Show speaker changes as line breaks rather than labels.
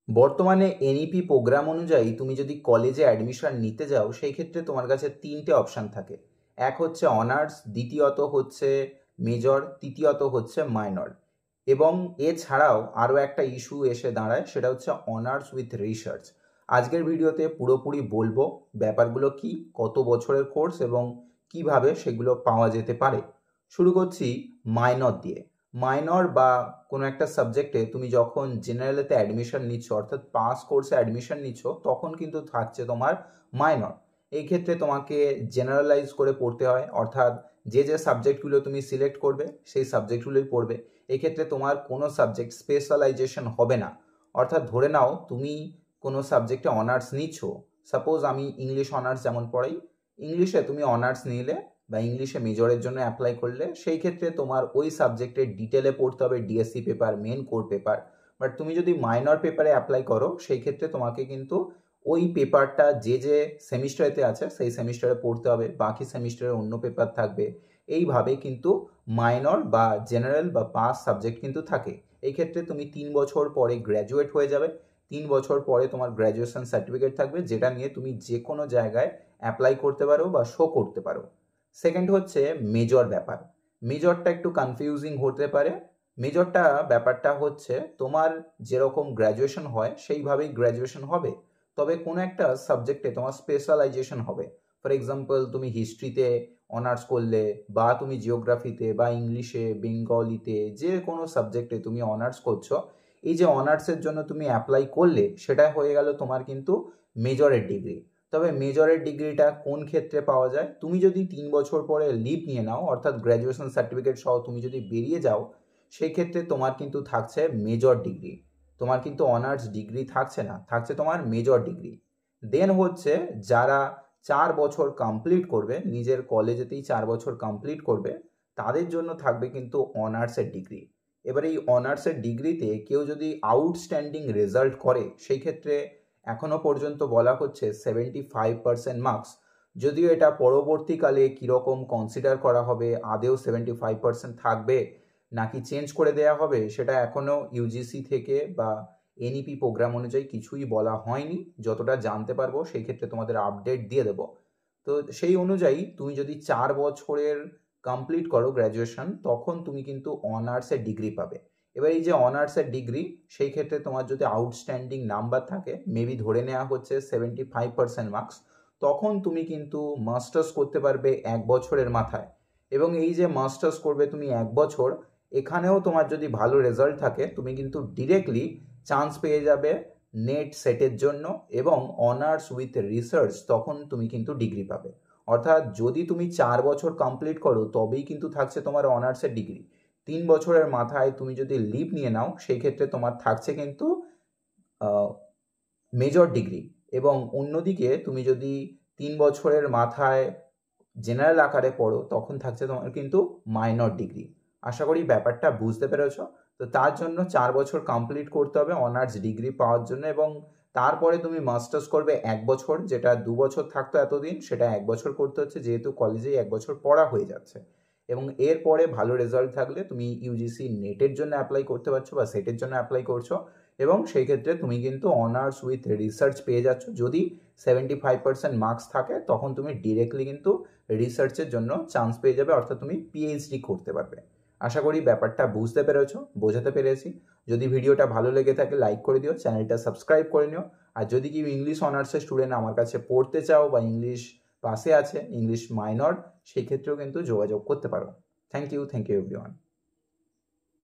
বর্তমানে NEP programme অনুযায়ী তুমি যদি কলেজে অ্যাডমিশন নিতে যাও সেই ক্ষেত্রে তোমার কাছে তিনটে অপশান থাকে। এক হচ্ছে অনার্স, দ্বিতীয়ত হচ্ছে মেজর, তৃতীয়ত হচ্ছে মাইনর। এবং এছাড়াও আরও একটা ইস্যু এসে দাঁড়ায়, সেটা হচ্ছে অনার্স উইথ রিসার্চ। আজকের ভিডিওতে পুরোপুরি বলবো ব্যাপারগুলো কি, কত বছরের কোর্স এবং কিভাবে সেগুলো পাওয়া যেতে পারে। শুরু করছি মাইনর দিয়ে। মাইনর বা কোনো একটা সাবজেক্টে তুমি যখন জেনারেলেতে অ্যাডমিশন নিচ্ছ, অর্থাৎ পাস কোর্সে অ্যাডমিশন নিচ্ছ, তখন কিন্তু থাকছে তোমার মাইনর। এই ক্ষেত্রে তোমাকে জেনারেলাইজ করে পড়তে হয়, অর্থাৎ যে যে সাবজেক্টগুলো তুমি সিলেক্ট করবে সেই সাবজেক্টগুলোই পড়বে। এক্ষেত্রে তোমার কোনো সাবজেক্ট স্পেশালাইজেশন হবে না। অর্থাৎ ধরে নাও তুমি কোনো সাবজেক্টে অনার্স নিচ্ছ, সাপোজ আমি ইংলিশ অনার্স যেমন পড়াই, ইংলিশে তুমি অনার্স নিলে বা ইংলিশে মেজরের জন্য অ্যাপ্লাই করলে সেই ক্ষেত্রে তোমার ওই সাবজেক্টের ডিটেলে পড়তে হবে, DSC paper, main core paper. But তুমি যদি মাইনর পেপারে অ্যাপ্লাই করো সেই ক্ষেত্রে তোমাকে কিন্তু ওই পেপারটা যে যে সেমিস্টারেতে আছে সেই সেমিস্টারে পড়তে হবে, বাকি সেমিস্টারে অন্য পেপার থাকবে। এইভাবে কিন্তু মাইনর বা জেনারেল বা পাস সাবজেক্ট কিন্তু থাকে। এই ক্ষেত্রে তুমি 3 বছর পরে গ্র্যাজুয়েট হয়ে যাবে। 3 বছর পরে তোমার গ্র্যাজুয়েশন সার্টিফিকেট থাকবে, যেটা নিয়ে তুমি যে কোনো জায়গায় অ্যাপ্লাই করতে পারো বা শো করতে পারো। সেকেন্ড হচ্ছে মেজর ব্যাপার। মেজরটা একটু কনফিউজিং হতে পারে। মেজরটা ব্যাপারটা হচ্ছে তোমার যেরকম গ্র্যাজুয়েশন হয় সেইভাবেই গ্র্যাজুয়েশন হবে, তবে কোনো একটা সাবজেক্টে তোমার স্পেশালাইজেশন হবে। ফর এক্সাম্পল তুমি হিস্ট্রিতে অনার্স করলে, বা তুমি জিওগ্রাফিতে বা ইংলিশে, বেঙ্গলিতে, যে কোনো সাবজেক্টে তুমি অনার্স করছো, এই যে অনার্সের জন্য তুমি অ্যাপ্লাই করলে সেটা হয়ে গেল তোমার কিন্তু মেজরের ডিগ্রি। তবে মেজরের ডিগ্রিটা কোন ক্ষেত্রে পাওয়া যায়? তুমি যদি 3 বছর পরে লিভ নিয়ে নাও, অর্থাৎ গ্র্যাজুয়েশন সার্টিফিকেট সহ তুমি যদি বেরিয়ে যাও, সেই ক্ষেত্রে তোমার কিন্তু থাকছে মেজর ডিগ্রি। তোমার কিন্তু অনার্স ডিগ্রি থাকছে না, থাকছে তোমার মেজর ডিগ্রি। দেন হচ্ছে যারা 4 বছর কমপ্লিট করবে, নিজের কলেজেতেই 4 বছর কমপ্লিট করবে, তাদের জন্য থাকবে কিন্তু অনার্সের ডিগ্রি। এবার এই অনার্সের ডিগ্রিতে কেউ যদি আউটস্ট্যান্ডিং রেজাল্ট করে সেই ক্ষেত্রে এখনো পর্যন্ত বলা হচ্ছে 75% মার্কস। যদিও এটা পরবর্তীকালে কীরকম কনসিডার করা হবে, আদেও 75% থাকবে নাকি চেঞ্জ করে দেওয়া হবে, সেটা এখনও ইউজিসি থেকে বা এনইপি প্রোগ্রাম অনুযায়ী কিছুই বলা হয়নি। যতটা জানতে পারবো সেই ক্ষেত্রে তোমাদের আপডেট দিয়ে দেবো। তো সেই অনুযায়ী তুমি যদি 4 বছরের কমপ্লিট করো গ্র্যাজুয়েশন, তখন তুমি কিন্তু অনার্সের ডিগ্রি পাবে। এবার এই যে অনার্সের ডিগ্রি, সেই ক্ষেত্রে তোমার যদি আউটস্ট্যান্ডিং নাম্বার থাকে, মেবি ধরে নেওয়া হচ্ছে 75% মার্কস, তখন তুমি কিন্তু মাস্টার্স করতে পারবে 1 বছরের মাথায়। এবং এই যে মাস্টার্স করবে তুমি 1 বছর, এখানেও তোমার যদি ভালো রেজাল্ট থাকে তুমি কিন্তু ডিরেক্টলি চান্স পেয়ে যাবে নেট সেটের জন্য, এবং অনার্স উইথ রিসার্চ তখন তুমি কিন্তু ডিগ্রি পাবে। অর্থাৎ যদি তুমি 4 বছর কমপ্লিট করো তবেই কিন্তু থাকছে তোমার অনার্সের ডিগ্রি। 3 বছরের মাথায় তুমি যদি লিভ নিয়ে নাও সেই ক্ষেত্রে তোমার থাকছে কিন্তু মেজর ডিগ্রি। এবং অন্যদিকে তুমি যদি 3 বছরের মাথায় জেনারেল আকারে পড়ো তখন থাকছে তোমার কিন্তু মাইনর ডিগ্রি। আশা করি ব্যাপারটা বুঝতে পেরেছ। তো তার জন্য 4 বছর কমপ্লিট করতে হবে অনার্স ডিগ্রি পাওয়ার জন্য, এবং তারপরে তুমি মাস্টার্স করবে 1 বছর, যেটা 2 বছর থাকতো এতদিন, সেটা 1 বছর করতে হচ্ছে, যেহেতু কলেজেই 1 বছর পড়া হয়ে যাচ্ছে। এবং এরপরে ভালো রেজাল্ট থাকলে তুমি ইউজিসি নেটের জন্য অ্যাপ্লাই করতে পারছো বা সেটের জন্য অ্যাপ্লাই করছো, এবং সেই ক্ষেত্রে তুমি কিন্তু অনার্স উইথ রিসার্চ পেয়ে যাচ্ছ। যদি 75% মার্কস থাকে তখন তুমি ডিরেক্টলি কিন্তু রিসার্চের জন্য চান্স পেয়ে যাবে, অর্থাৎ তুমি পিএইচডি করতে পারবে। আশা করি ব্যাপারটা বুঝতে পেরেছো, বোঝাতে পেরেছি। যদি ভিডিওটা ভালো লেগে থাকে লাইক করে দিও, চ্যানেলটা সাবস্ক্রাইব করে নিও। আর যদি কেউ ইংলিশ অনার্সের স্টুডেন্ট আমার কাছে পড়তে চাও বা ইংলিশ পাশে আছে, ইংলিশ মাইনর, সেই ক্ষেত্রেও কিন্তু যোগাযোগ করতে পারো। Thank you everyone.